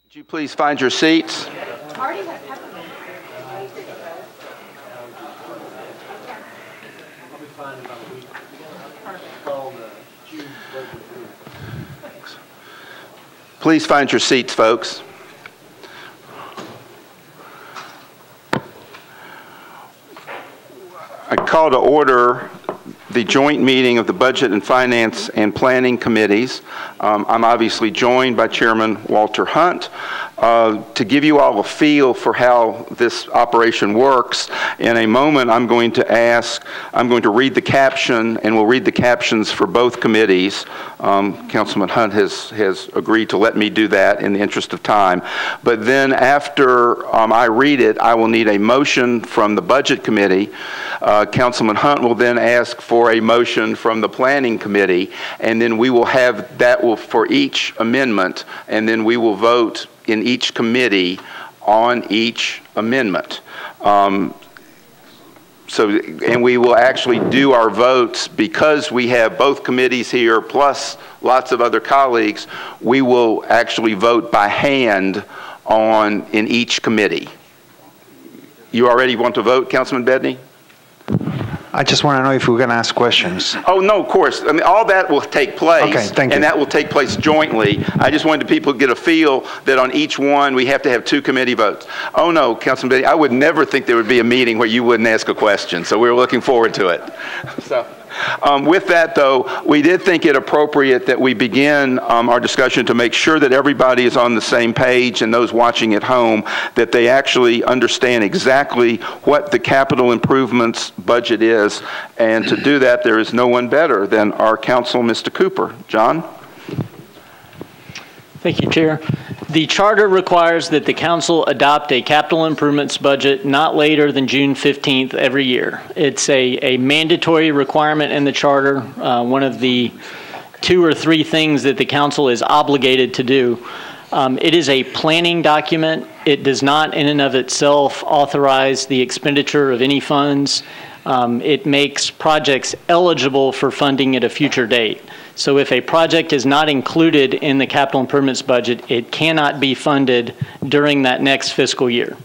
Would you please find your seats? Please find your seats, folks. I call to order the joint meeting of the Budget and Finance and Planning Committees. I'm obviously joined by Chairman Walter Hunt. To give you all a feel for how this operation works, in a moment I'm going to read the caption, and we'll read the captions for both committees. Councilman Hunt has agreed to let me do that in the interest of time. But then after I read it, I will need a motion from the Budget Committee. Councilman Hunt will then ask for a motion from the Planning Committee, and then we will have that for each amendment, and then we will vote in each committee on each amendment. And we will actually do our votes because we have both committees here plus lots of other colleagues. We will actually vote by hand in each committee. You already want to vote, Councilman Bedney? I just want to know if we're going to ask questions. Oh, no, of course. I mean, all that will take place. Okay, thank you. And that will take place jointly. I just wanted people to get a feel that on each one, we have to have two committee votes. Oh, no, Councilman Bedney, I would never think there would be a meeting where you wouldn't ask a question. So we're looking forward to it. So. With that, though, we did think it appropriate that we begin our discussion to make sure that everybody is on the same page, and those watching at home, that they actually understand exactly what the capital improvements budget is. And to do that, there is no one better than our counsel, Mr. Cooper. John? Thank you, Chair. The charter requires that the council adopt a capital improvements budget not later than June 15th every year. It's a mandatory requirement in the charter, one of the 2 or 3 things that the council is obligated to do. It is a planning document. It does not in and of itself authorize the expenditure of any funds. It makes projects eligible for funding at a future date. So if a project is not included in the capital improvements budget, it cannot be funded during that next fiscal year.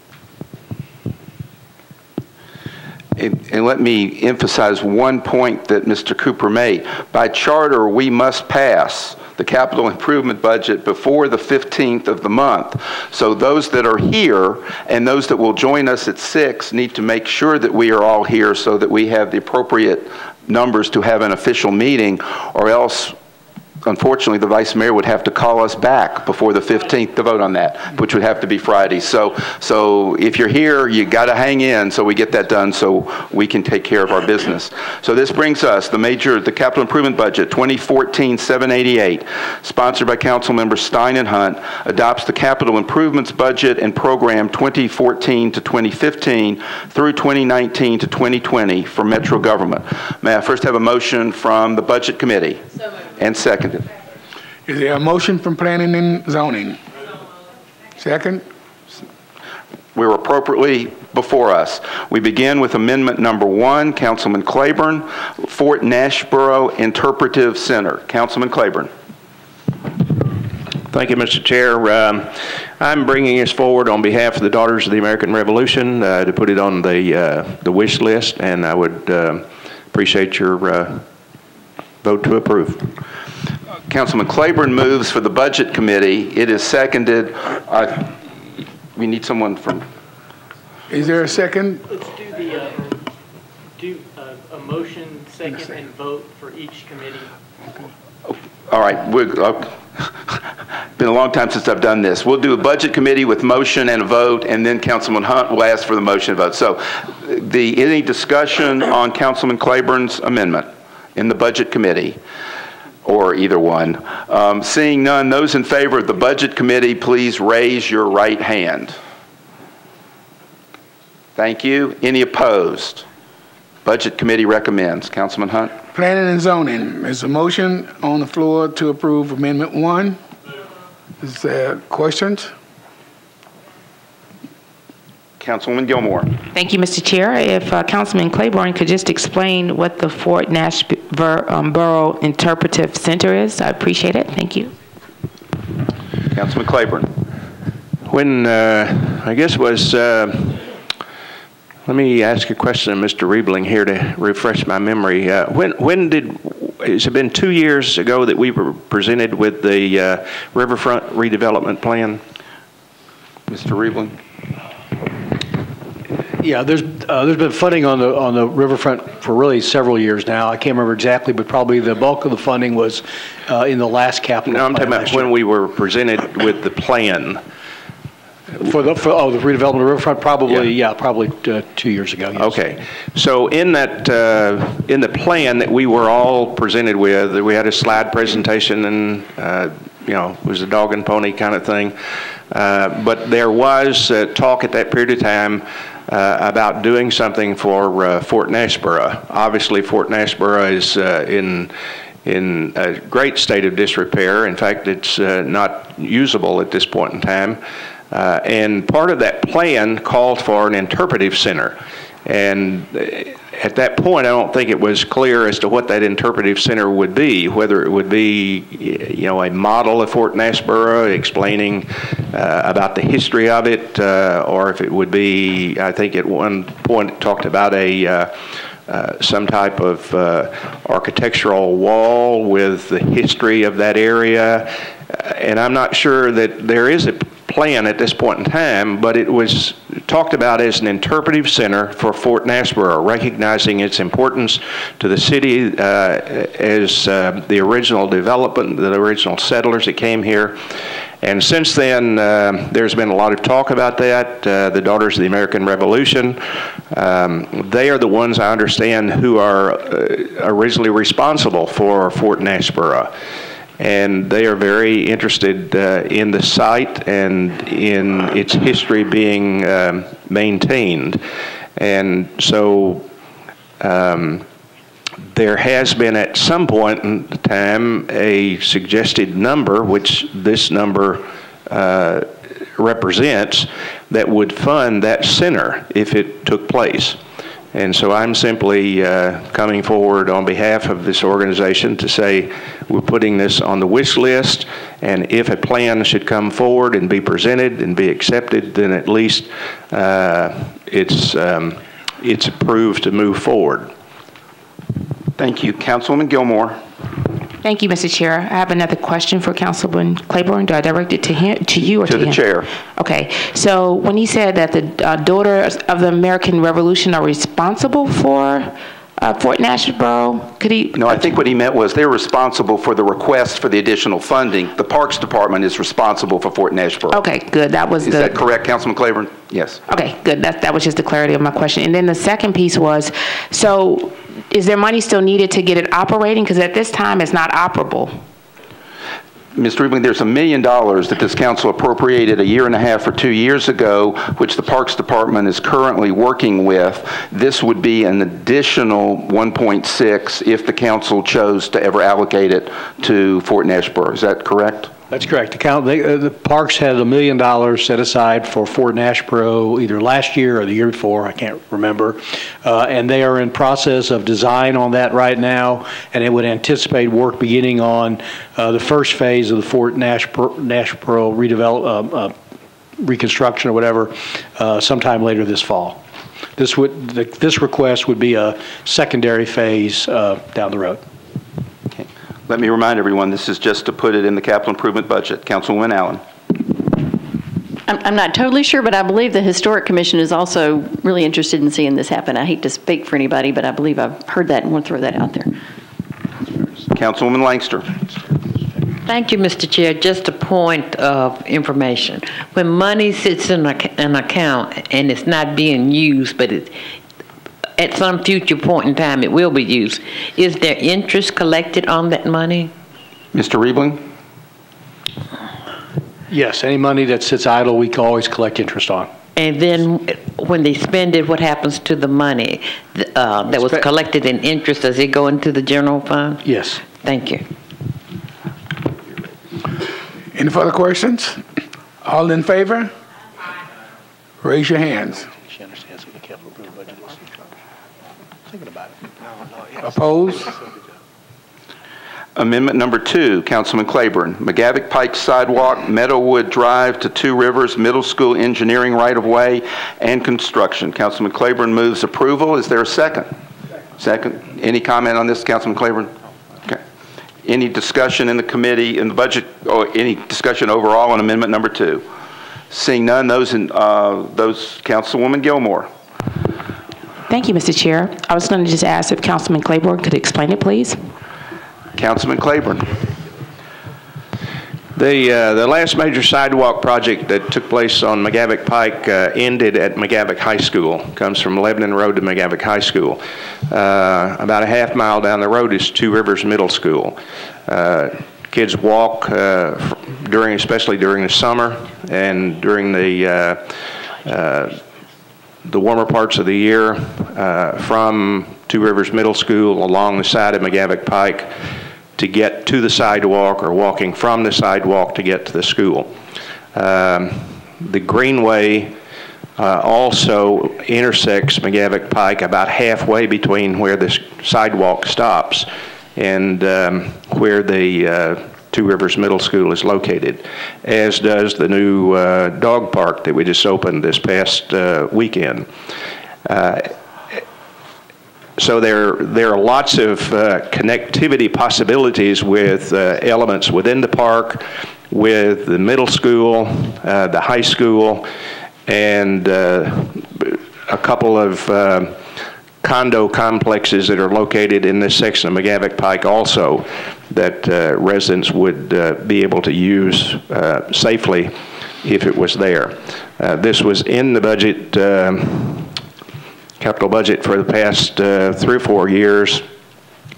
And let me emphasize one point that Mr. Cooper made. By charter, we must pass the capital improvement budget before the 15th of the month. So those that are here and those that will join us at 6 need to make sure that we are all here so that we have the appropriate numbers to have an official meeting, or else unfortunately the Vice Mayor would have to call us back before the 15th to vote on that, which would have to be Friday. So if you're here, you got to hang in so we get that done so we can take care of our business. So this brings us the capital improvement budget 2014-788, sponsored by Council Members Stein and Hunt, adopts the capital improvements budget and program 2014 to 2015 through 2019 to 2020 for Metro government. May I first have a motion from the Budget Committee? So moved. And seconded. Is there a motion from Planning and Zoning? Second? We're appropriately before us. We begin with amendment number 1, Councilman Claiborne, Fort Nashboro Interpretive Center. Councilman Claiborne. Thank you, Mr. Chair. I'm bringing this forward on behalf of the Daughters of the American Revolution to put it on the wish list, and I would appreciate your vote to approve. Councilman Claiborne moves for the Budget Committee. It is seconded. We need someone from... Is there a second? Let's do a motion, second, and vote for each committee. All right. Been a long time since I've done this. We'll do a Budget Committee with motion and a vote, and then Councilman Hunt will ask for the motion and vote. So any discussion on Councilman Claiborne's amendment in the Budget Committee, or either one? Seeing none, those in favor of the Budget Committee, please raise your right hand. Thank you. Any opposed? Budget Committee recommends. Councilman Hunt. Planning and Zoning. There's a motion on the floor to approve Amendment 1. Is there questions? Councilwoman Gilmore. Thank you, Mr. Chair. If Councilman Claiborne could just explain what the Fort Nashboro Interpretive Center is, I appreciate it. Thank you. Councilman Claiborne. When, I guess it was, let me ask a question of Mr. Riebling here to refresh my memory. Has it been 2 years ago that we were presented with the riverfront redevelopment plan? Mr. Riebling? Yeah, there's been funding on the riverfront for really several years now. I can't remember exactly, but probably the bulk of the funding was in the last capital. No, I'm talking about when we were presented with the plan. For the redevelopment of the riverfront, probably probably 2 years ago. Yes. Okay, so in that in the plan that we were all presented with, we had a slide presentation and it was a dog and pony kind of thing, but there was talk at that period of time about doing something for Fort Nashborough. Obviously, Fort Nashborough is in a great state of disrepair. In fact, it's not usable at this point in time. And part of that plan called for an interpretive center. And at that point, I don't think it was clear as to what that interpretive center would be, whether it would be, a model of Fort Nashborough explaining about the history of it, or if it would be, I think at one point it talked about some type of architectural wall with the history of that area. And I'm not sure that there is a plan at this point in time, but it was talked about as an interpretive center for Fort Nashborough, recognizing its importance to the city as the original development, the original settlers that came here. And since then, there's been a lot of talk about that. The Daughters of the American Revolution, they are the ones, I understand, who are originally responsible for Fort Nashborough. And they are very interested in the site and in its history being maintained. And so there has been at some point in time a suggested number, which this number represents, that would fund that center if it took place. And so I'm simply coming forward on behalf of this organization to say we're putting this on the wish list, and if a plan should come forward and be presented and be accepted, then at least it's approved to move forward. Thank you. Councilwoman Gilmore. Thank you, Mr. Chair. I have another question for Councilman Claiborne. Do I direct it to him, to you, or to him? To the chair. Okay. So when he said that the Daughters of the American Revolution are responsible for Fort Nashborough, could he? No, I think what he meant was they're responsible for the request for the additional funding. The Parks Department is responsible for Fort Nashborough. Okay, good. That was Is that correct, Councilman Claiborne? Yes. Okay, good. That was just the clarity of my question. And then the second piece was, so is there money still needed to get it operating? Because at this time, it's not operable. Mr. Riebling, there's $1 million that this council appropriated 1.5 years or 2 years ago, which the Parks Department is currently working with. This would be an additional 1.6 if the council chose to ever allocate it to Fort Nashborough. Is that correct? That's correct. The parks had $1 million set aside for Fort Nashborough either last year or the year before, I can't remember. And they are in process of design on that right now, and it would anticipate work beginning on the first phase of the Fort Nashborough reconstruction or whatever sometime later this fall. This request would be a secondary phase down the road. Let me remind everyone, this is just to put it in the capital improvement budget. Councilwoman Allen. I'm not totally sure, but I believe the Historic Commission is also really interested in seeing this happen. I hate to speak for anybody, but I believe I've heard that and want to throw that out there. Councilwoman Langster. Thank you, Mr. Chair. Just a point of information. When money sits in an account and it's not being used, but at some future point in time, it will be used. Is there interest collected on that money? Mr. Riebling? Yes, any money that sits idle, we can always collect interest on. And then when they spend it, what happens to the money that was collected in interest? Does it go into the general fund? Yes. Thank you. Any further questions? All in favor? Raise your hands. She understands what the capital improvement budget is. Thinking about it. Opposed? Amendment number 2, Councilman Claiborne. McGavick Pike Sidewalk, Meadowwood Drive to Two Rivers Middle School engineering right-of-way and construction. Councilman Claiborne moves approval. Is there a second? Second. Any comment on this, Councilman Claiborne? Okay. Any discussion in the committee, in the budget, or any discussion overall on amendment number 2? Seeing none, those Councilwoman Gilmore. Thank you, Mr. Chair. I was going to just ask if Councilman Claiborne could explain it, please. Councilman Claiborne. The last major sidewalk project that took place on McGavick Pike ended at McGavick High School. Comes from Lebanon Road to McGavick High School. About a half mile down the road is Two Rivers Middle School. Kids walk especially during the summer and during the warmer parts of the year from Two Rivers Middle School along the side of McGavick Pike to get to the sidewalk, or walking from the sidewalk to get to the school. The Greenway also intersects McGavick Pike about halfway between where the sidewalk stops and where the Two Rivers Middle School is located, as does the new dog park that we just opened this past weekend. So there are lots of connectivity possibilities with elements within the park, with the middle school, the high school, and a couple of condo complexes that are located in this section of McGavick Pike also that residents would be able to use safely if it was there. This was in the budget, capital budget for the past 3 or 4 years.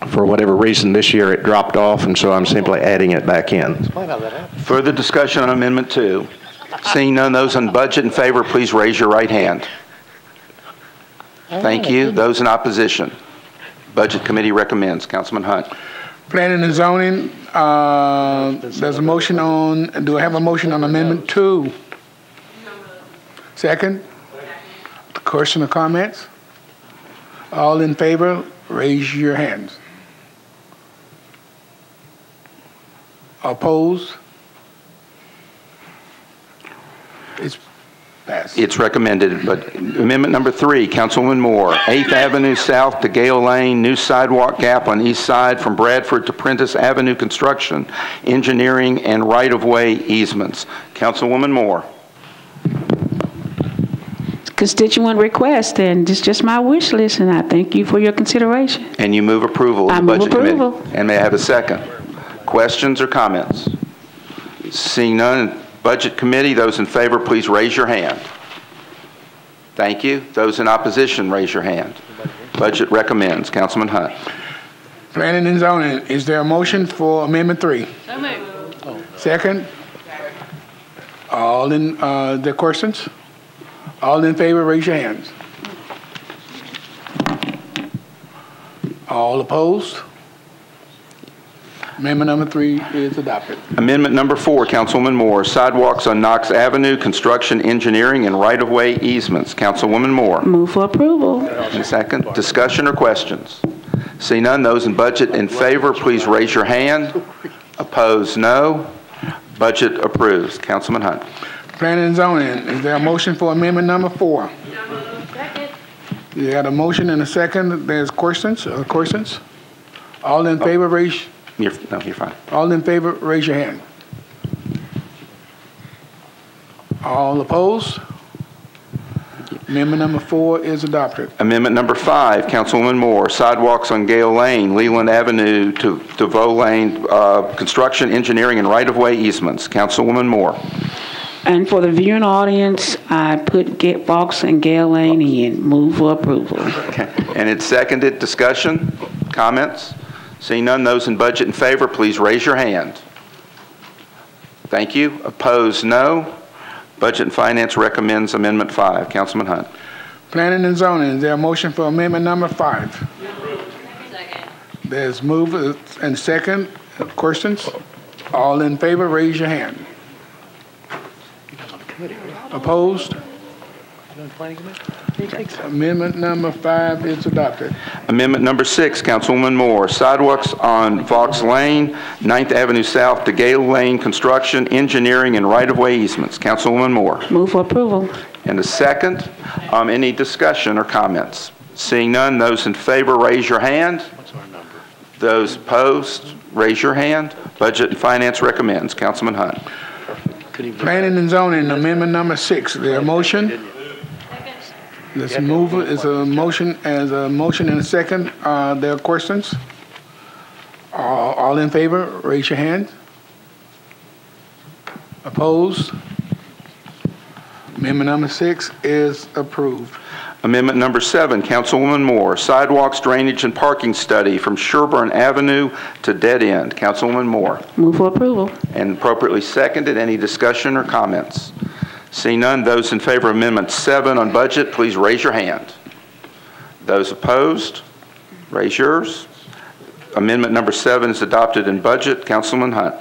For whatever reason, this year it dropped off, and so I'm simply adding it back in. Further discussion on Amendment 2. Seeing none, those on budget in favor, please raise your right hand. Thank you. Those in opposition. Budget Committee recommends. Councilman Hunt. Planning and zoning, there's a motion on, do I have a motion on Amendment 2? Second? Question or comments? All in favor, raise your hands. Opposed? It's passed. It's recommended, but amendment number 3, Councilwoman Moore, 8th Avenue South to Gale Lane, new sidewalk gap on east side from Bradford to Prentice Avenue construction, engineering and right-of-way easements. Councilwoman Moore. Constituent request, and it's just my wish list, and I thank you for your consideration. And you move approval of the Budget Committee. And may I have a second? Questions or comments? Seeing none, Budget Committee, those in favor, please raise your hand. Thank you. Those in opposition, raise your hand. Budget recommends. Councilman Hunt. Planning and zoning, is there a motion for Amendment 3? So moved. Second? All in, the questions? All in favor, raise your hands. All opposed? Amendment number 3 is adopted. Amendment number 4, Councilwoman Moore, sidewalks on Knox Avenue, construction, engineering, and right-of-way easements. Councilwoman Moore. Move for approval. And second, discussion or questions? See none, those in budget in favor, please raise your hand. Opposed, no. Budget approves. Councilman Hunt. Planning and zoning, is there a motion for amendment number 4? Second. You got a motion and a second. There's questions? All in favor, raise. You're fine. All in favor, raise your hand. All opposed? Amendment number 4 is adopted. Amendment number 5, Councilwoman Moore, sidewalks on Gale Lane, Leland Avenue to DeVoe Lane, construction, engineering, and right-of-way easements. Councilwoman Moore. And for the viewing audience, I put Box and Gale Lane in. Move for approval. Okay. And it's seconded. Discussion? Comments? Seeing none, those in budget in favor, please raise your hand. Thank you. Opposed, no. Budget and Finance recommends Amendment 5. Councilman Hunt. Planning and zoning, is there a motion for amendment number 5? Second. There's move and second. Questions? All in favor, raise your hand. Opposed? Amendment number 5 is adopted. Amendment number 6, Councilwoman Moore. Sidewalks on Vaux Lane, 9th Avenue South to Gale Lane, construction, engineering, and right-of-way easements. Councilwoman Moore. Move for approval. And a second. Any discussion or comments? Seeing none, those in favor, raise your hand. What's our number? Those opposed, raise your hand. Budget and Finance recommends. Councilman Hunt. Planning and zoning, amendment number 6. Is there a motion? Let's move it. It's a motion and a second. There are questions? All in favor, raise your hand. Opposed? Amendment number 6 is approved. Amendment number 7, Councilwoman Moore. Sidewalks, drainage, and parking study from Sherburne Avenue to Dead End. Councilwoman Moore. Move for approval. And appropriately seconded. Any discussion or comments? Seeing none, those in favor of Amendment 7 on budget, please raise your hand. Those opposed, raise yours. Amendment number 7 is adopted in budget. Councilman Hunt.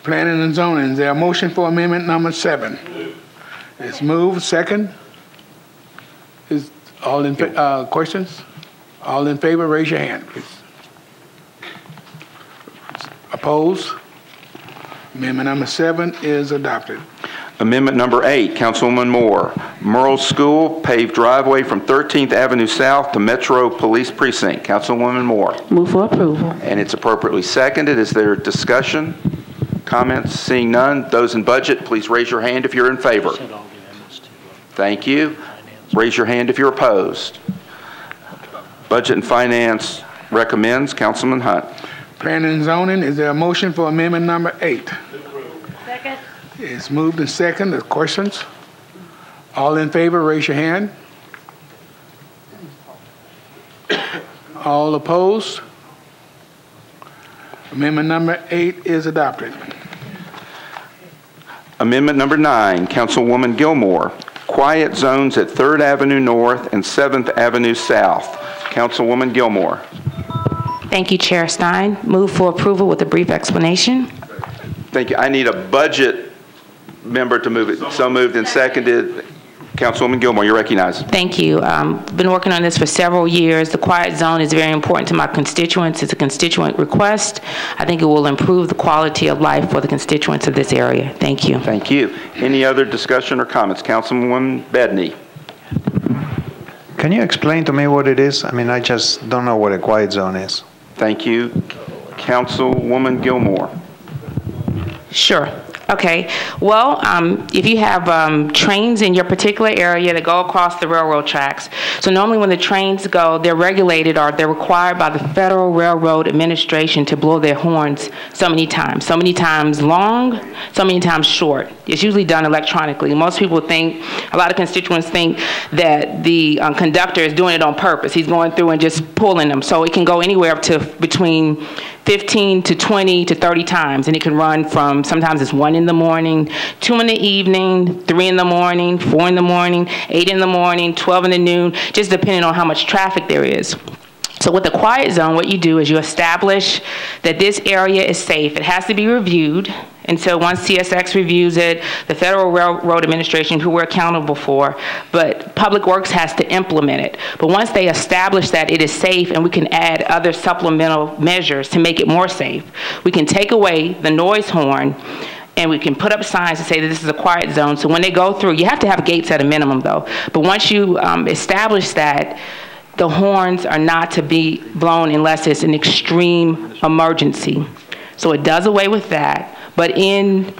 Planning and zoning, is there a motion for amendment number 7? It's moved. Second. Is all in questions? All in favor, raise your hand, please. Opposed? Amendment number 7 is adopted. Amendment number 8, Councilwoman Moore. Merle School, paved driveway from 13th Avenue South to Metro Police Precinct. Councilwoman Moore. Move for approval. And it's appropriately seconded. Is there discussion, comments? Seeing none, those in budget, please raise your hand if you're in favor. Thank you. Raise your hand if you're opposed. Budget and Finance recommends. Councilman Hunt. Planning and zoning, is there a motion for amendment number 8? Second. It's moved and second. The questions? All in favor, raise your hand. All opposed? Amendment number 8 is adopted. Amendment number 9, Councilwoman Gilmore. Quiet zones at 3rd Avenue North and 7th Avenue South. Councilwoman Gilmore. Thank you, Chair Stein. Move for approval with a brief explanation. Thank you. I need a budget member to move it. So moved and seconded. Councilwoman Gilmore, you're recognized. Thank you. Been working on this for several years. The quiet zone is very important to my constituents. It's a constituent request. I think it will improve the quality of life for the constituents of this area. Thank you. Thank you. Any other discussion or comments? Councilwoman Bedney. Can you explain to me what it is? I mean, I just don't know what a quiet zone is. Thank you. Councilwoman Gilmore. Sure. Okay. Well, if you have trains in your particular area that go across the railroad tracks, so normally when the trains go, they're regulated or they're required by the Federal Railroad Administration to blow their horns so many times long, so many times short. It's usually done electronically. Most people think, a lot of constituents think that the conductor is doing it on purpose. He's going through and just pulling them. So it can go anywhere up to between 15 to 20 to 30 times, and it can run from, sometimes it's 1 in the morning, 2 in the evening, 3 in the morning, 4 in the morning, 8 in the morning, 12 in the noon, just depending on how much traffic there is. So with the quiet zone, what you do is you establish that this area is safe. It has to be reviewed. And so once CSX reviews it, the Federal Railroad Administration, who we're accountable for, but Public Works has to implement it. But once they establish that it is safe, and we can add other supplemental measures to make it more safe, we can take away the noise horn, and we can put up signs to say that this is a quiet zone. So when they go through, you have to have gates at a minimum though. But once you establish that, the horns are not to be blown unless it's an extreme emergency. So it does away with that. But since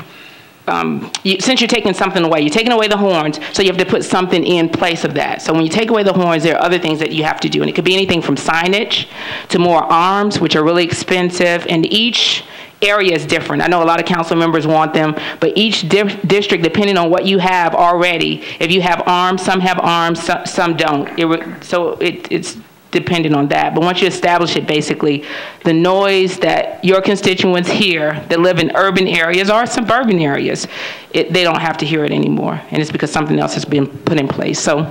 you're taking something away, you're taking away the horns, so you have to put something in place of that. So when you take away the horns, there are other things that you have to do. And it could be anything from signage to more arms, which are really expensive. And each area is different. I know a lot of council members want them, but each district, depending on what you have already, if you have arms, some have arms, some don't. It's depending on that. But once you establish it, basically, the noise that your constituents hear that live in urban areas or suburban areas, they don't have to hear it anymore. And it's because something else has been put in place. So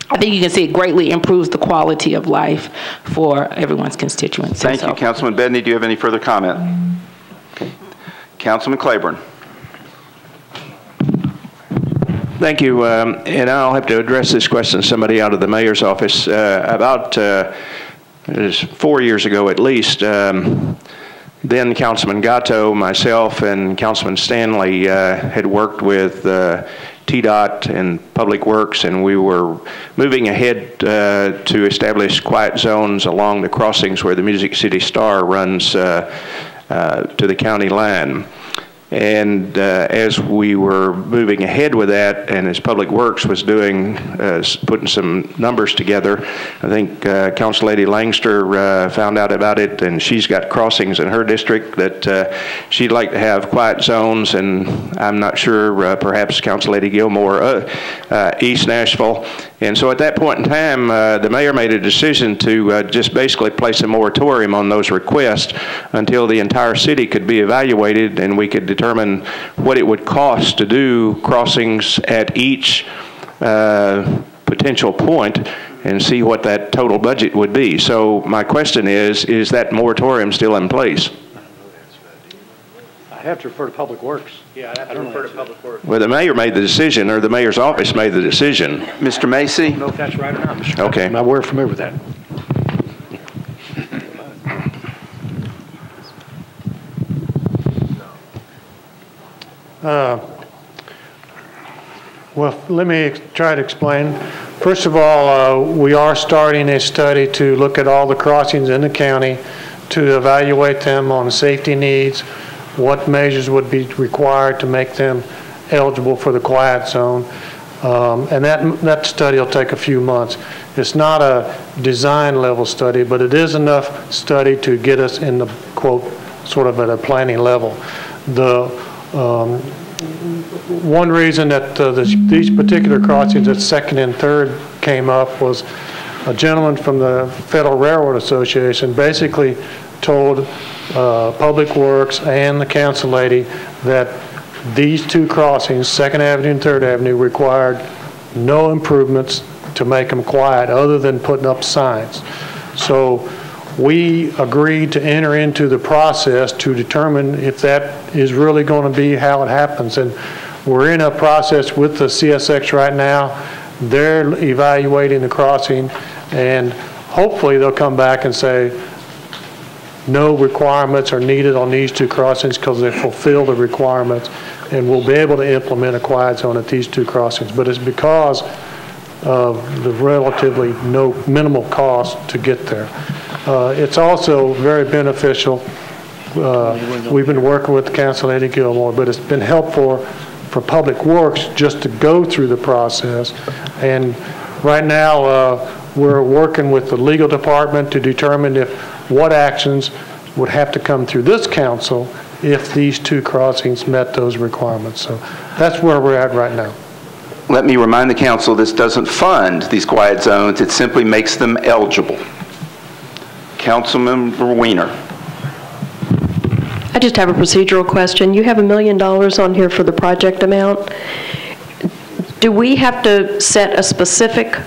I think you can see it greatly improves the quality of life for everyone's constituents. Thank you, Councilman Bedney. Do you have any further comment? Okay. Councilman Claiborne. Thank you. And I'll have to address this question to somebody out of the mayor's office. About 4 years ago at least, then Councilman Gatto, myself, and Councilman Stanley had worked with TDOT and Public Works, and we were moving ahead to establish quiet zones along the crossings where the Music City Star runs to the county line. And as we were moving ahead with that, and as Public Works was doing, putting some numbers together, I think Council Lady Langster found out about it, and she's got crossings in her district that she'd like to have quiet zones, and I'm not sure, perhaps Council Lady Gilmore, East Nashville. And so at that point in time, the mayor made a decision to just basically place a moratorium on those requests until the entire city could be evaluated and we could determine what it would cost to do crossings at each potential point and see what that total budget would be. So my question is that moratorium still in place? I have to refer to Public Works. Yeah, I have to refer to Public Works. Well, the mayor made the decision, or the mayor's office made the decision. Mr. Macy? I don't know if that's right or not, Mr. Okay. I'm aware familiar with that. Well, let me try to explain. First of all, we are starting a study to look at all the crossings in the county to evaluate them on safety needs, what measures would be required to make them eligible for the quiet zone. And that study will take a few months. It's not a design level study, but it is enough study to get us in the, quote, sort of at a planning level. The one reason that these particular crossings at 2nd and 3rd came up was a gentleman from the Federal Railroad Association basically told Public Works and the council lady that these two crossings, 2nd Avenue and 3rd Avenue, required no improvements to make them quiet other than putting up signs. So we agreed to enter into the process to determine if that is really going to be how it happens. And we're in a process with the CSX right now. They're evaluating the crossing, and hopefully they'll come back and say no requirements are needed on these two crossings because they fulfill the requirements, and we'll be able to implement a quiet zone at these two crossings. But it's because of the relatively minimal cost to get there. It's also very beneficial. We've been working with Council Lady Gilmore, but it's been helpful for Public Works just to go through the process. And right now, we're working with the legal department to determine what actions would have to come through this council if these two crossings met those requirements. So that's where we're at right now. Let me remind the council, this doesn't fund these quiet zones, it simply makes them eligible. Councilmember Weiner. I just have a procedural question. You have $1 million on here for the project amount. Do we have to set a specific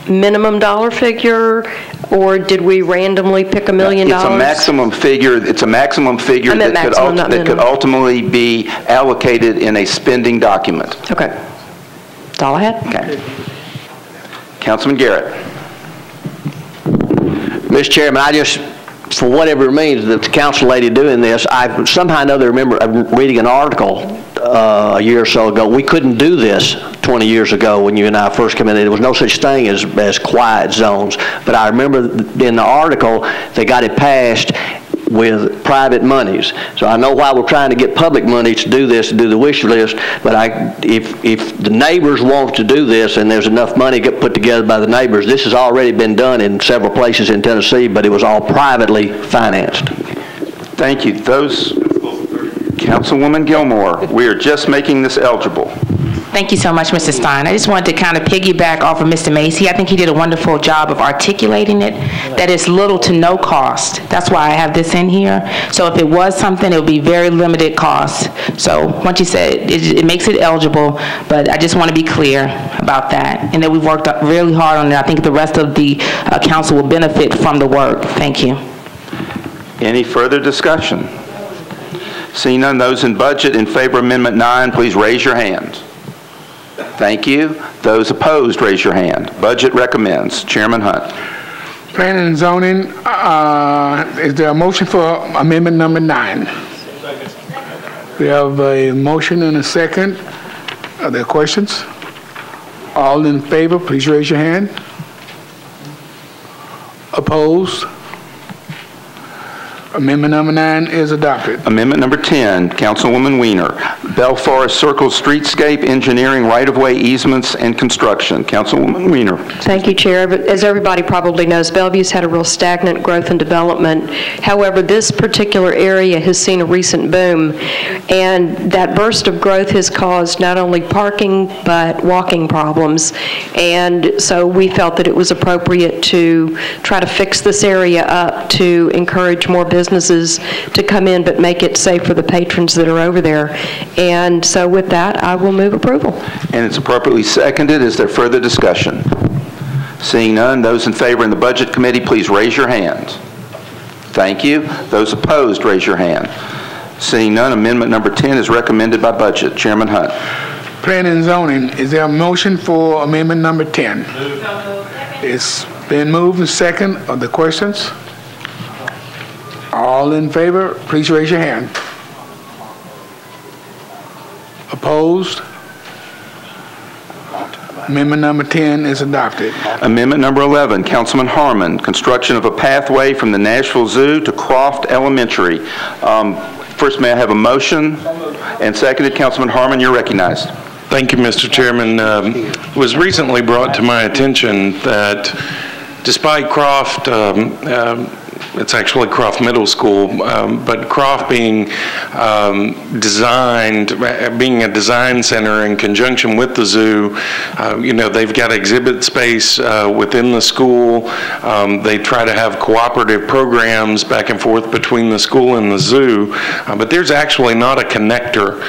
minimum dollar figure, or did we randomly pick $1 million? It's a maximum figure. It's a maximum figure that could ultimately be allocated in a spending document. Okay. That's all I had. Okay. Councilman Garrett. Mr. Chairman, I just, for whatever it means that the council lady doing this, I somehow or another remember reading an article a year or so ago. We couldn't do this 20 years ago when you and I first came in. There was no such thing as quiet zones. But I remember in the article, they got it passed with private monies. So I know why we're trying to get public money to do this, to do the wish list, but if the neighbors want to do this and there's enough money put together by the neighbors, this has already been done in several places in Tennessee, but it was all privately financed. Thank you. Councilwoman Gilmore, we are just making this eligible. Thank you so much, Mr. Stein. I just wanted to kind of piggyback off of Mr. Macy. I think he did a wonderful job of articulating it, that it's little to no cost. That's why I have this in here. So if it was something, it would be very limited cost. So once you said it makes it eligible, but I just want to be clear about that. And that we've worked really hard on it. I think the rest of the council will benefit from the work. Thank you. Any further discussion? Seeing none, those in budget in favor of Amendment 9, please raise your hands. Thank you. Those opposed, raise your hand. Budget recommends. Chairman Hunt. Planning and zoning, is there a motion for amendment number 9? We have a motion and a second. Are there questions? All in favor, please raise your hand. Opposed? Amendment number 9 is adopted. Amendment number 10, Councilwoman Weiner. Belforest Circle Streetscape Engineering Right-of-Way Easements and Construction. Councilwoman Weiner. Thank you, Chair. As everybody probably knows, Bellevue's had a real stagnant growth and development. However, this particular area has seen a recent boom, and that burst of growth has caused not only parking but walking problems. And so we felt that it was appropriate to try to fix this area up to encourage more businesses to come in but make it safe for the patrons that are over there. And so with that, I will move approval. And it's appropriately seconded. Is there further discussion? Seeing none, those in favor in the Budget Committee, please raise your hand. Thank you. Those opposed, raise your hand. Seeing none, amendment number 10 is recommended by Budget. Chairman Hunt. Planning and zoning, is there a motion for amendment number 10? It's been moved and second. Are there questions? All in favor, please raise your hand. Opposed? Amendment number 10 is adopted. Amendment number 11, Councilman Harmon, construction of a pathway from the Nashville Zoo to Croft Elementary. First, may I have a motion? And seconded, Councilman Harmon, you're recognized. Thank you, Mr. Chairman. It was recently brought to my attention that despite Croft, it's actually Croft Middle School, but Croft being being a design center in conjunction with the zoo, you know, they've got exhibit space within the school. They try to have cooperative programs back and forth between the school and the zoo, but there's actually not a connector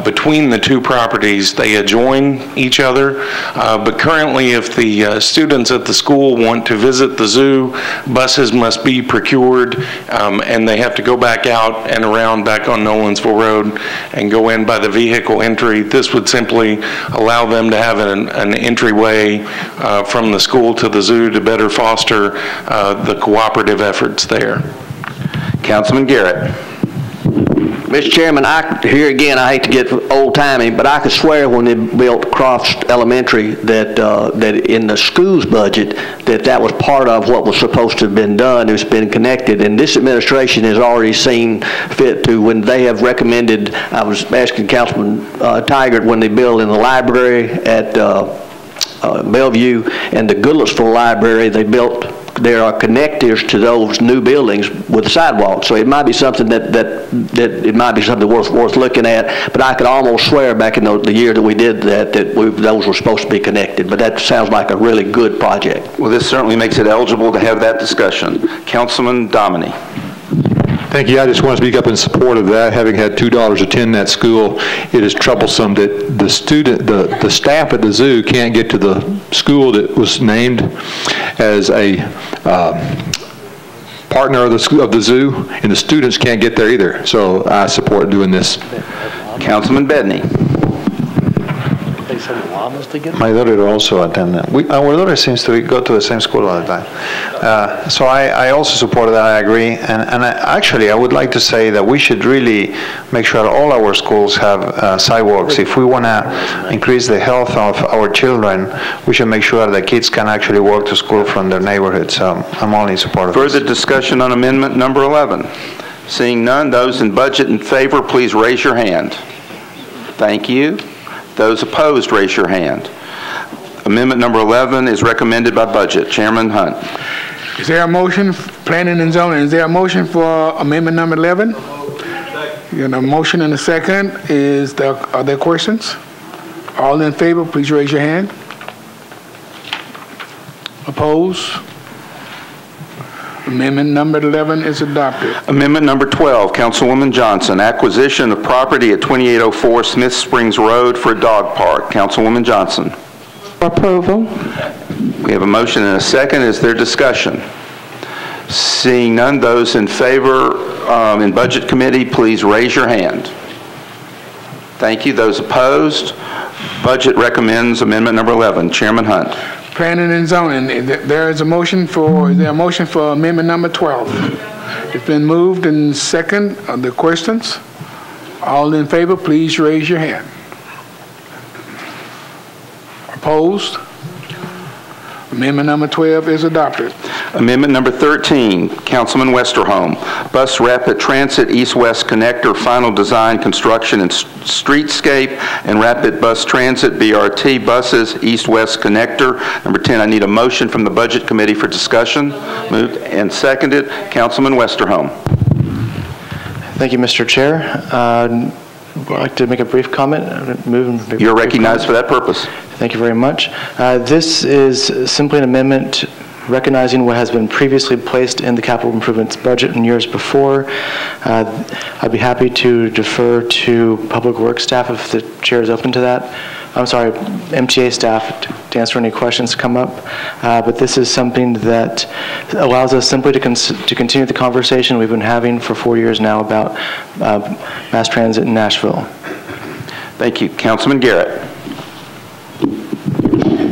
between the two properties. They adjoin each other, but currently if the students at the school want to visit the zoo, buses must be procured, and they have to go back out and around back on Nolensville Road and go in by the vehicle entry. This would simply allow them to have an entryway from the school to the zoo to better foster the cooperative efforts there. Councilman Garrett. Mr. Chairman, here again, I hate to get old-timey, but I could swear when they built Croft Elementary that in the school's budget that was part of what was supposed to have been done. It's been connected, and this administration has already seen fit to, when they have recommended, I was asking Councilman Tigert, when they build in the library at Bellevue and the Goodlettsville Library, there are connectors to those new buildings with sidewalks. So it might be something that it might be something worth looking at. But I could almost swear back in the year that we did that those were supposed to be connected. But that sounds like a really good project. Well, this certainly makes it eligible to have that discussion. Councilman Dominy. Thank you. I just want to speak up in support of that. Having had 2 daughters attend that school, it is troublesome that the staff at the zoo can't get to the school that was named as a partner of the zoo, and the students can't get there either. So I support doing this. Councilman Bedney. My daughter also attended. Our daughter seems to go to the same school all the time. So I also support that. I agree. And actually, I would like to say that we should really make sure all our schools have sidewalks. If we want to increase the health of our children, we should make sure that kids can actually walk to school from their neighborhood. So I'm only in support of this. Further discussion on amendment number 11. Seeing none, those in budget in favor, please raise your hand. Thank you. Those opposed, raise your hand. Amendment number 11 is recommended by Budget. Chairman Hunt. Is there a motion, planning and zoning, is there a motion for amendment number 11? You got a motion and a second. Are there questions? All in favor, please raise your hand. Opposed? Amendment number 11 is adopted. Amendment number 12, Councilwoman Johnson, acquisition of property at 2804 Smith Springs Road for a dog park. Councilwoman Johnson. Approval. We have a motion and a second. Is there discussion? Seeing none, those in favor in Budget Committee, please raise your hand. Thank you. Those opposed? Budget recommends amendment number 11. Chairman Hunt. Planning and zoning, is there a motion for amendment number 12? It's been moved and second. The questions? All in favor, please raise your hand. Opposed? Amendment number 12 is adopted. Amendment number 13, Councilman Westerholm. Bus Rapid Transit East-West Connector Final Design, Construction, and Streetscape, and Rapid Bus Transit BRT Buses East-West Connector. Number 10, I need a motion from the Budget Committee for discussion. Moved and seconded. Councilman Westerholm. Thank you, Mr. Chair. I'd like to make a brief comment. You're recognized for that purpose. Thank you very much. This is simply an amendment recognizing what has been previously placed in the capital improvements budget in years before. I'd be happy to defer to Public Works staff if the chair is open to that. I'm sorry, MTA staff to answer any questions come up. But this is something that allows us simply to continue the conversation we've been having for 4 years now about mass transit in Nashville. Thank you. Councilman Garrett.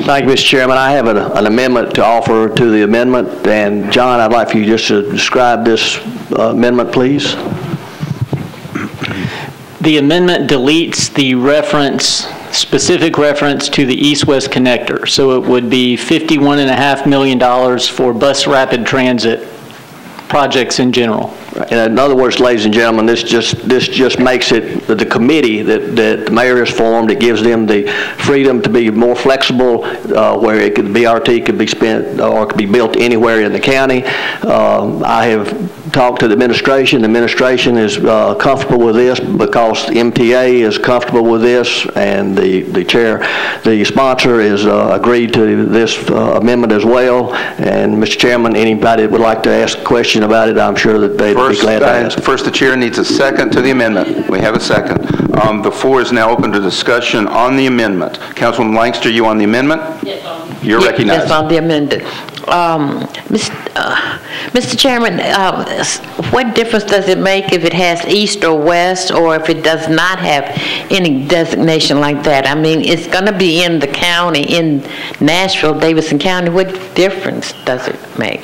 Thank you, Mr. Chairman. I have an amendment to offer to the amendment. And John, I'd like for you just to describe this amendment, please. The amendment deletes the specific reference to the East-West Connector. So it would be $51.5 million for bus rapid transit projects in general. In other words, ladies and gentlemen, this just makes it the committee that the mayor has formed. It gives them the freedom to be more flexible, where it could BRT could be spent or could be built anywhere in the county. I have talked to the administration. The administration is comfortable with this because the MTA is comfortable with this, and the sponsor is agreed to this amendment as well. And Mr. Chairman, anybody that would like to ask a question about it, I'm sure that they'd be glad to ask. First, the chair needs a second to the amendment. We have a second. The floor is now open to discussion on the amendment. Councilwoman Langster, you on the amendment? Yes, you're recognized. Yes, on the amendment. Mr. Chairman, what difference does it make if it has east or west, or if it does not have any designation like that? I mean, it's going to be in the county, in Nashville, Davidson County. What difference does it make?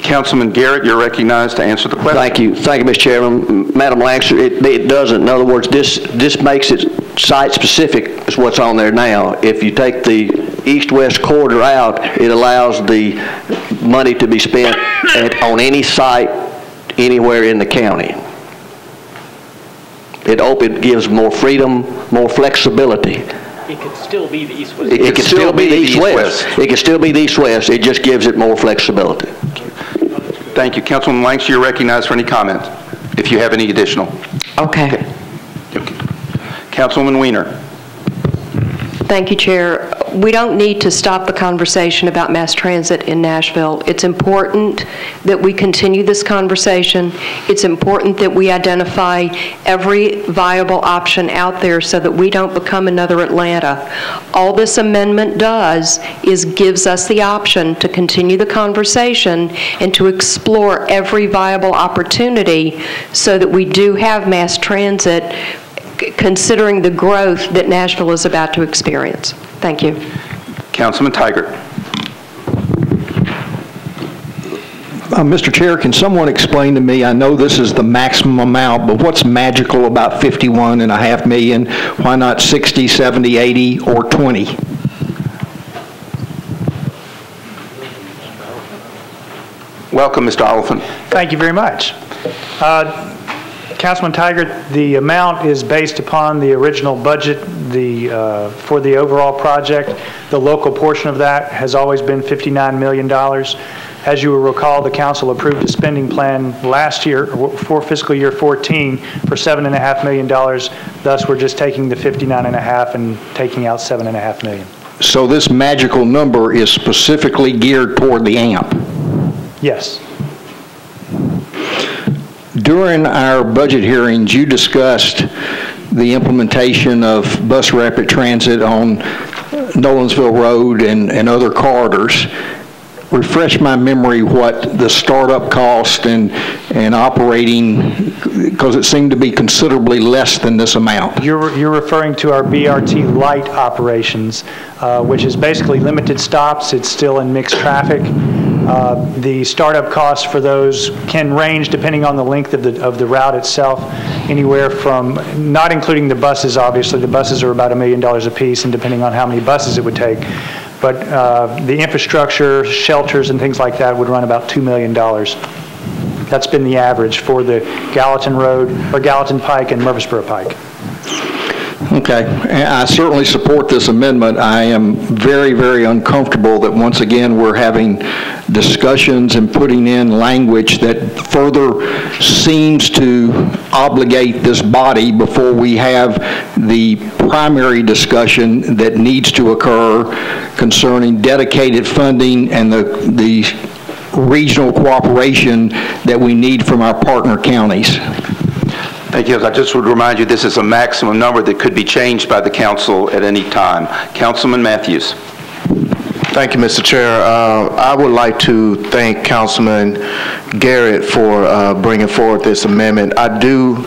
Councilman Garrett, you're recognized to answer the question. Thank you, Mr. Chairman. Madam Langster, it doesn't. In other words, this makes it site-specific is what's on there now. If you take the east-west corridor out, it allows the money to be spent on any site anywhere in the county. It gives more freedom, more flexibility. It could still be the east-west. It could still be the east-west. It could still be the east-west. It just gives it more flexibility. Thank you. Councilwoman Langster, you're recognized for any comment, if you have any additional. Okay. Councilwoman Weiner. Thank you, Chair. We don't need to stop the conversation about mass transit in Nashville. It's important that we continue this conversation. It's important that we identify every viable option out there so that we don't become another Atlanta. All this amendment does is gives us the option to continue the conversation and to explore every viable opportunity so that we do have mass transit, considering the growth that Nashville is about to experience. Thank you. Councilman Tiger. Mr. Chair, can someone explain to me, I know this is the maximum amount, but what's magical about $51.5 million? Why not 60, 70, 80, or 20? Welcome, Mr. Oliphant. Thank you very much. Councilman Tiger, the amount is based upon the original budget for the overall project. The local portion of that has always been $59 million. As you will recall, the council approved a spending plan last year for fiscal year 14 for $7.5 million. Thus, we're just taking the $59.5 and taking out $7.5 million. So this magical number is specifically geared toward the AMP? Yes. During our budget hearings, you discussed the implementation of bus rapid transit on Nolensville Road and other corridors. refresh my memory what the startup cost and operating, because it seemed to be considerably less than this amount. You're referring to our BRT light operations, which is basically limited stops. It's still in mixed traffic. The startup costs for those can range, depending on the length of the route itself, anywhere from, not including the buses, obviously. The buses are about $1 million a piece, and depending on how many buses it would take. But the infrastructure, shelters, and things like that would run about $2 million. That's been the average for the Gallatin Road, or Gallatin Pike and Murfreesboro Pike. Okay, I certainly support this amendment. I am very, very uncomfortable that once again we're having discussions and putting in language that further seems to obligate this body before we have the primary discussion that needs to occur concerning dedicated funding and the regional cooperation that we need from our partner counties. Thank you. I just would remind you this is a maximum number that could be changed by the council at any time. Councilman Matthews. Thank you, Mr. Chair. I would like to thank Councilman Garrett for bringing forward this amendment. I do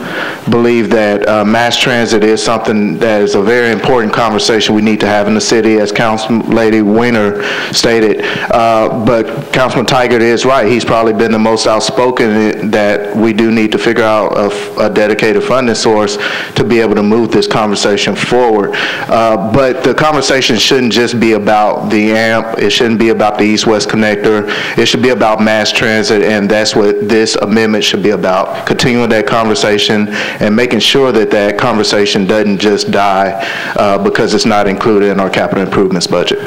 believe that mass transit is something that is a very important conversation we need to have in the city, as Councillady Weiner stated. But Councilman Tigert is right. He's probably been the most outspoken that we do need to figure out a dedicated funding source to be able to move this conversation forward. But the conversation shouldn't just be about the AMP. It shouldn't be about the East-West Connector. It should be about mass transit, and that's what this amendment should be about, continuing that conversation and making sure that that conversation doesn't just die because it's not included in our capital improvements budget.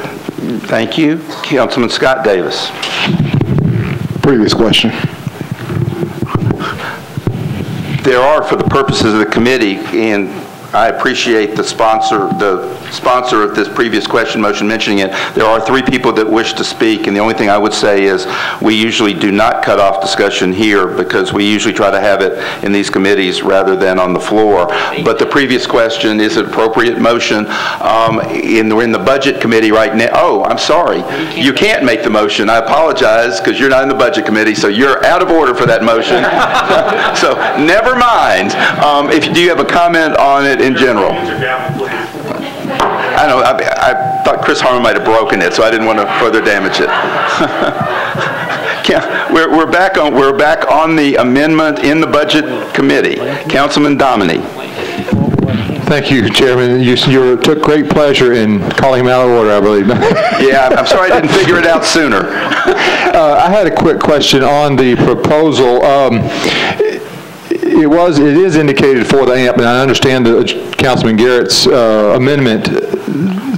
Thank you. Councilman Scott Davis. Previous question. There are, for the purposes of the committee, and I appreciate the sponsor of this previous question motion mentioning it. There are 3 people that wish to speak, and the only thing I would say is we usually do not cut off discussion here because we usually try to have it in these committees rather than on the floor. But the previous question is an appropriate motion. We're in the budget committee right now. Oh, I'm sorry. You can't make the motion. I apologize because you're not in the budget committee, so you're out of order for that motion. So never mind. Do you have a comment on it in general? I know, I thought Chris Harmon might have broken it, so I didn't want to further damage it. We're back on the amendment in the budget committee. Councilman Dominy. Thank you, Chairman. You took great pleasure in calling him out of order, I believe. Yeah, I'm sorry I didn't figure it out sooner. I had a quick question on the proposal. It is indicated for the AMP, and I understand that Councilman Garrett's amendment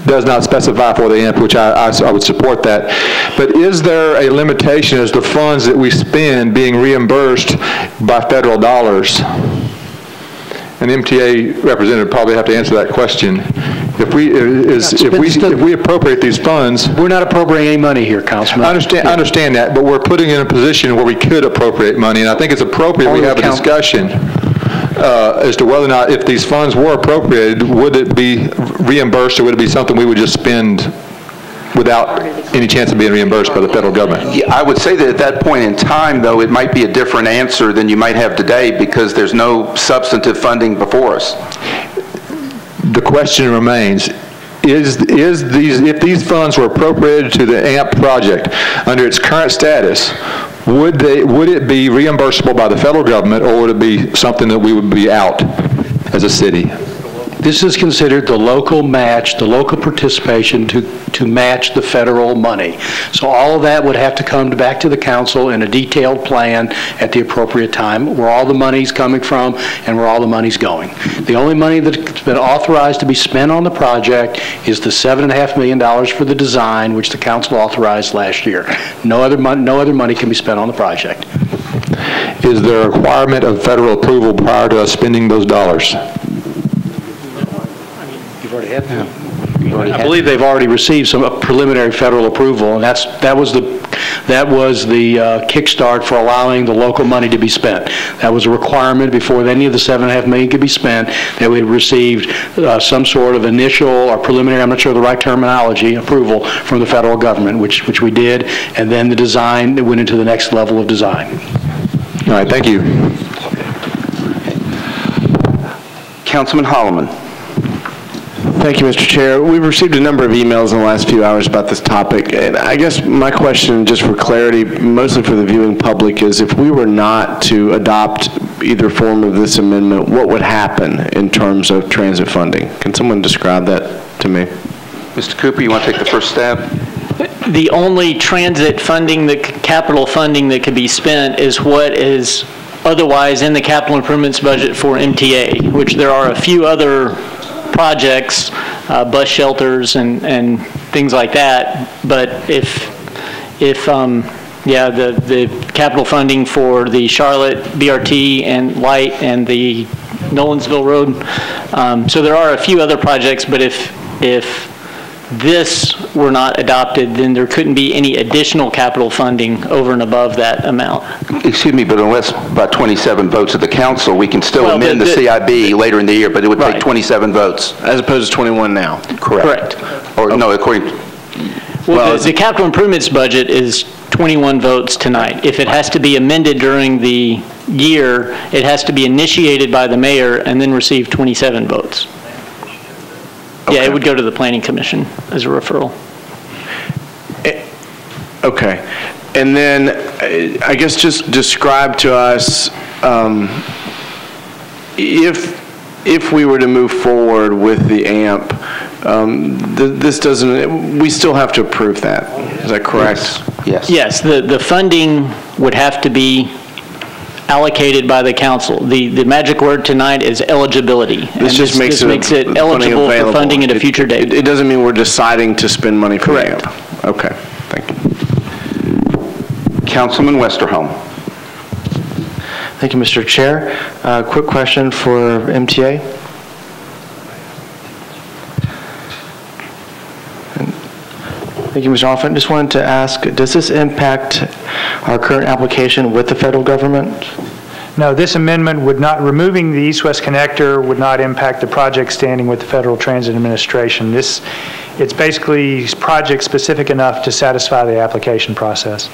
does not specify for the AMP, which I would support that. But is there a limitation as to funds that we spend being reimbursed by federal dollars? An MTA representative probably have to answer that question. If we appropriate these funds, we're not appropriating any money here, Councilman. I understand that, but we're putting in a position where we could appropriate money, and I think it's appropriate we have a discussion as to whether or not, if these funds were appropriated, would it be reimbursed or would it be something we would just spend without any chance of being reimbursed by the federal government? Yeah, I would say that at that point in time, though, it might be a different answer than you might have today because there's no substantive funding before us. The question remains, if these funds were appropriated to the AMP project under its current status, would it be reimbursable by the federal government, or would it be something that we would be out as a city? This is considered the local match, the local participation to match the federal money. So all of that would have to come back to the council in a detailed plan at the appropriate time, where all the money's coming from and where all the money's going. The only money that's been authorized to be spent on the project is the $7.5 million for the design, which the council authorized last year. No other money can be spent on the project. Is there a requirement of federal approval prior to us spending those dollars? I believe they've already received some preliminary federal approval, and that was the That was the kickstart for allowing the local money to be spent. That was a requirement before any of the $7.5 million could be spent, that we received some sort of initial or preliminary, I'm not sure the right terminology, approval from the federal government, which we did, and then the design went into the next level of design. All right, thank you. Councilman Holloman. Thank you, Mr. Chair. We've received a number of emails in the last few hours about this topic, and I guess my question, just for clarity, mostly for the viewing public, is if we were not to adopt either form of this amendment, what would happen in terms of transit funding? Can someone describe that to me? Mr. Cooper, you want to take the first stab? The only transit funding, the capital funding that could be spent is what is otherwise in the capital improvements budget for MTA, which there are a few other projects, bus shelters and things like that. But if the capital funding for the Charlotte BRT and Light and the Nolensville Road, so there are a few other projects. But if this were not adopted, then there couldn't be any additional capital funding over and above that amount. Excuse me, but unless by 27 votes of the council, we can still amend the CIB later in the year, but it would take 27 votes. As opposed to 21 now? Correct. Or no, according to... Well, the capital improvements budget is 21 votes tonight. If it has to be amended during the year, it has to be initiated by the mayor and then receive 27 votes. Yeah, it would go to the Planning Commission as a referral. Okay. And then I guess just describe to us if we were to move forward with the AMP, this doesn't, we still have to approve that. Is that correct? Yes. Yes, the funding would have to be allocated by the council. The magic word tonight is eligibility. This just makes it eligible for funding at a future date. It doesn't mean we're deciding to spend money for Correct. the AMP. Okay, thank you. Councilman Westerholm. Thank you, Mr. Chair. Quick question for MTA. Thank you, Mr. Hoffman. Just wanted to ask, does this impact our current application with the federal government? No, this amendment would not, removing the East-West connector would not impact the project standing with the Federal Transit Administration. It's basically project specific enough to satisfy the application process.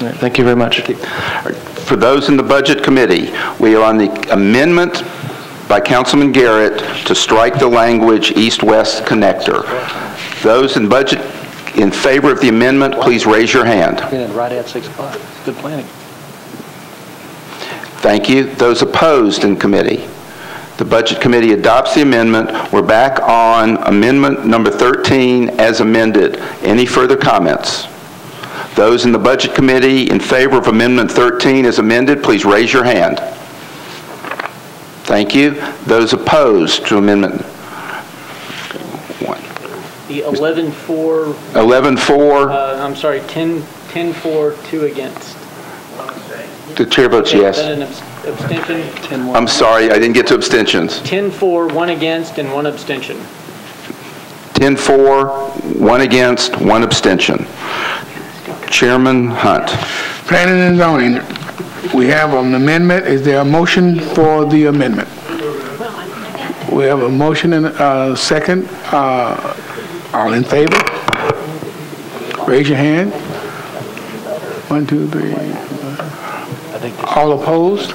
All right, thank you very much. For those in the Budget Committee, we are on the amendment by Councilman Garrett to strike the language East-West connector. Those in budget in favor of the amendment, please raise your hand. Right at 6 o'clock. Good planning. Thank you. Those opposed in committee. The Budget Committee adopts the amendment. We're back on amendment number 13 as amended. Any further comments? Those in the Budget Committee in favor of amendment 13 as amended, please raise your hand. Thank you. Those opposed to amendment The 11-4. 11-4. I'm sorry, 10-4, 2 against. The chair votes yes. Is that an abstention? I'm sorry, I didn't get to abstentions. 10-4, 1 against, and 1 abstention. 10-4, 1 against, 1 abstention. Chairman Hunt. Planning and zoning, we have an amendment. Is there a motion for the amendment? We have a motion and a second. All in favor? Raise your hand. 1, 2, 3. All opposed?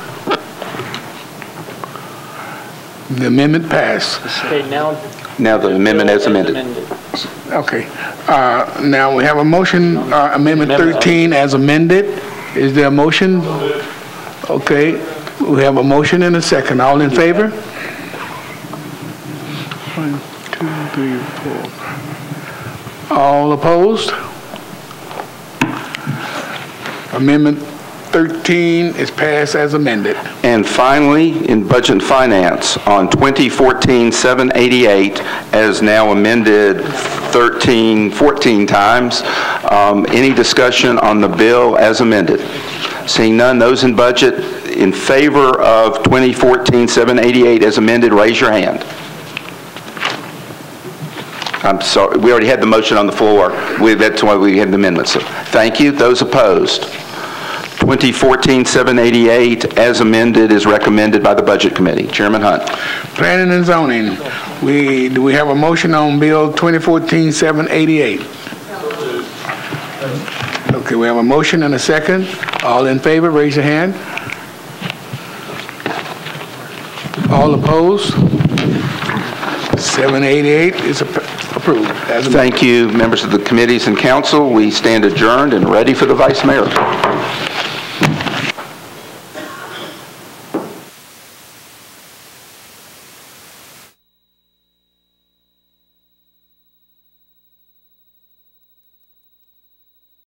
The amendment passed. Okay, now the amendment as amended. Okay. Now we have a motion, amendment 13 as amended. Is there a motion? Okay. We have a motion and a second. All in favor? 1, 2, 3, 4. All opposed? Amendment 13 is passed as amended. And finally, in Budget and Finance, on 2014-788, as now amended 14 times, any discussion on the bill as amended? Seeing none, those in budget in favor of 2014-788 as amended, raise your hand. I'm sorry, we already had the motion on the floor. That's why we had the amendment. So, thank you. Those opposed? 2014-788, as amended, is recommended by the Budget Committee. Chairman Hunt. Planning and zoning. Do we have a motion on Bill 2014-788? Okay, we have a motion and a second. All in favor, raise your hand. All opposed? 788 is approved. Thank you, members of the committees and council. We stand adjourned and ready for the Vice Mayor.